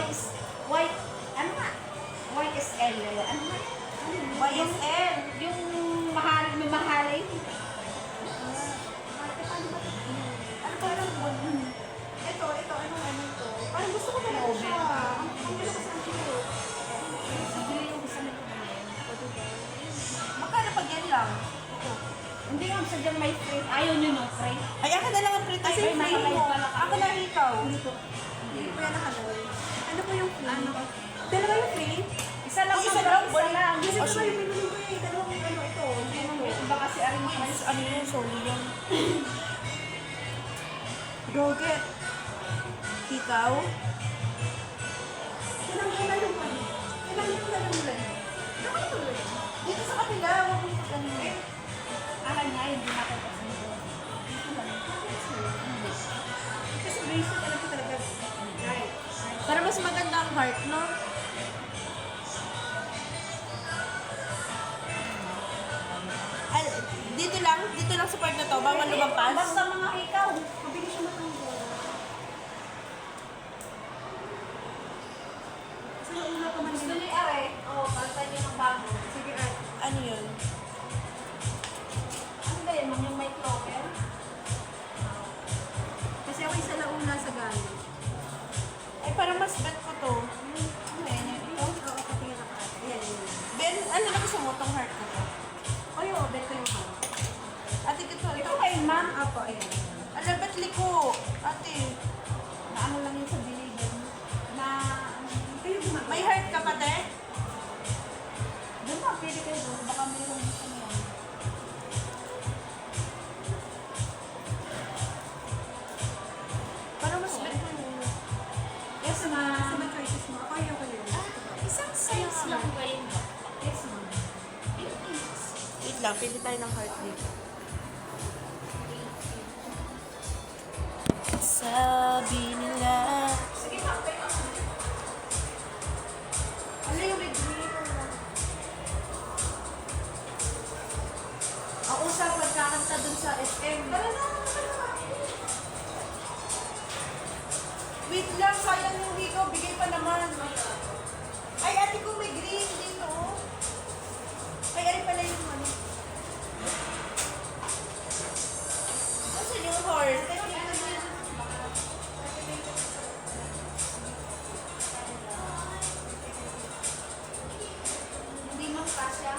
Y, ano nga? YSL. Ano nga? YSL. Yung mamahalin. Ano ba lang po? Ito, ano ito? Parang gusto ko talaga siya. Ang gusto ko sa akin. Bili yung isa na ito. Magkano pag yan lang? Hindi nga sadyang may free. Ayaw nyo no, free. Ay, ako na lang ang free. Kasi Ay, free nakalay mo. pala ka. Ako na ikaw. Hindi ko. Hindi ko yan nakalagay. Ano po yung free? Ano? Dalawa yung free? Isa lang Oh, sa isa lang? isa lang. Kasi dalawa yung pinili ko eh. Dalawang ano ito. Iba kasi aring mga Ano yun? Sorry yun. Go get. Ikaw? Kailangan ko na yung ano. Kailangan ko na yung ulan. Dito sa kapila, huwag mo sa kanina. akin nga, hindi na ako kasi. Kasi bracelet alam ko talaga. Right. Para mas maganda ang heart, no? Ay, dito lang sa part na to, bawal lumampas. Basta mga ikaw. Mabilis siya matanggal. Kasi nauna pa man Gusto din. ni Are. Oo, palitan niyo ng bago. Sige, Art. Ano yun? Ano ba yun? Yung may clocker? Kasi ako isa launa sa gano'n. Ay, parang mas bet ko to. Ano yun? Ito? Oo, katingin ako. Ayan, yun. Ben, ano na gusto mo tong heart ko to? Ay, oo, bet ko yung heart. Ate, ito. Ito kayo, ma'am. Apo, ayan. Ano, bet liko? Ate. Na ano lang yun sa biligan. Na, Kayo gumagawa. May heart ka pa, te? doon na, pwede kayo doon. Baka may kung gusto niyo. Parang mas bet ko yun. Yes, Sa ma'am. mga choices mo, ako ayaw ko yun. Isang size lang ba yun? Yes, ma'am. Wait lang, pili tayo ng heart dito. Sabi nila. Sige, ma'am. Ano yung red green? Ako sa pagkakanta dun sa SM. Tara na. Wait lang, sayang yung hikaw. Bigay pa naman. Ay, ate ko may green dito. Ay, ari pala yung ano. Nasaan yung horse? Hindi ma'am kasya.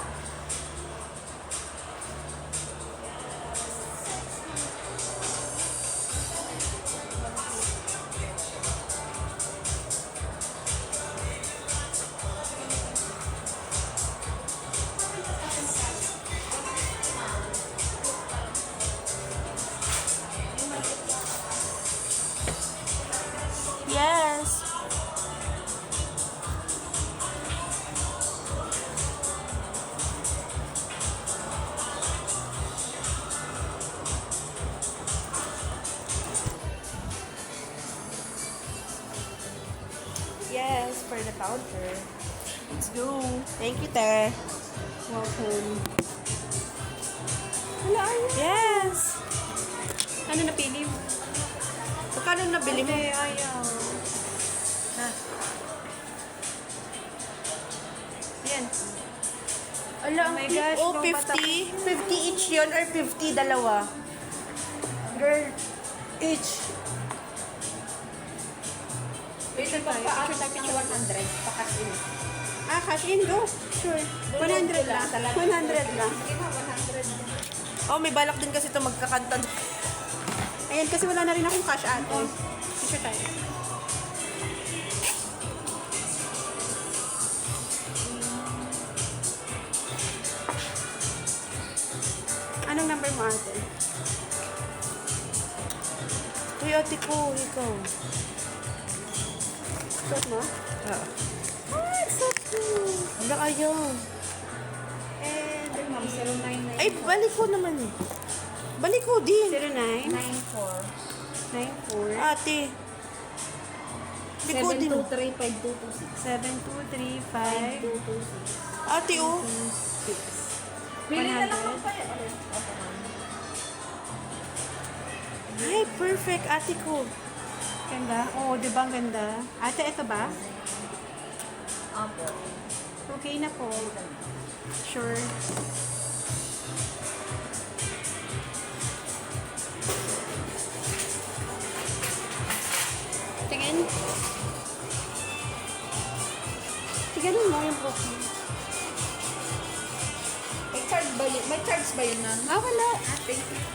Yes. Yes, for the counter. Let's go. Thank you, Te. Welcome. Wala, ayaw. Yes. Ano napili mo? Magkano nabili mo? Hindi, ayaw. Ha? Yan. Ala, Oh my gosh, oh, no, 50? 50 each yun or 50 dalawa? Girl, each. Pwede pa pa, picture 100. Pakasin. Ah, cash in, go. Sure. 100 lang. 100 lang. Sige ma'am, 100. Oh, may balak din kasi ito magkakanta. Ayan, kasi wala na rin akong cash ate. Picture tayo. Anong number mo ate? Uy, ate ko, ikaw. Suot mo? Ah. Ay, so cute. Wala ayaw. And, Ma'am, 099. Ay, balik ko naman eh. Balik ko din. 09 94. 94 Ate. Balik ko din. 723-5226. 7235 Ate, oh. 6. Pili na 100. lang ma'am kayo. Ay, perfect, ate ko. Ganda. Oo, di ba ang ganda? Ate, ito ba? Opo. Okay na po. Sure. Tingin. Tingnan mo yung booking. May charge ba yun? May charge ba yun na? Ah, wala.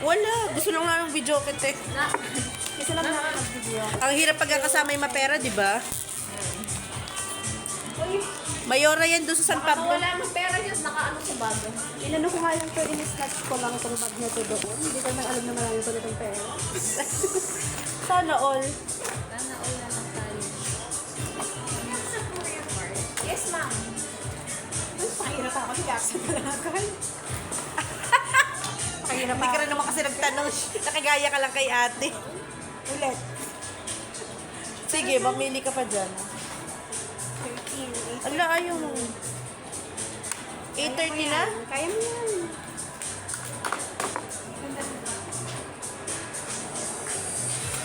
Wala. Gusto lang namin video kita. Isa lang na mag-video. Ang hirap pagkakasama yung mapera, di ba? Uy, Mayora yan doon sa San baka Pablo. wala ng pera yun, nakaano sa bag. Inano ko nga yung pwede ni-snatch ko lang itong bag na to doon. Hindi ko na alam na marami ko itong pera. Sana all. Sana all na lang tayo. Sa Korea Mart? Yes, ma'am. Ay, pakirap ako. Nag-accept pala ako. Pakirap Hindi ka rin naman kasi nagtanong. Nakagaya ka lang kay ate. Ulit. Sige, mamili ka pa dyan. 13. Ala, ayaw mo. 8:30 na? Kaya mo yan.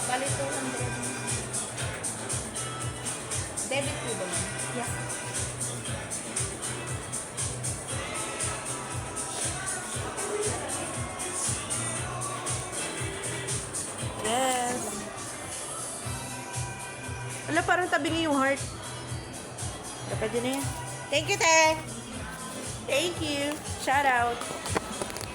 Bali 200. Debit po ba? Yeah. Yes. Ala, parang tabingi yung heart. Pwede na yan. Thank you, te. Thank you. Shout out.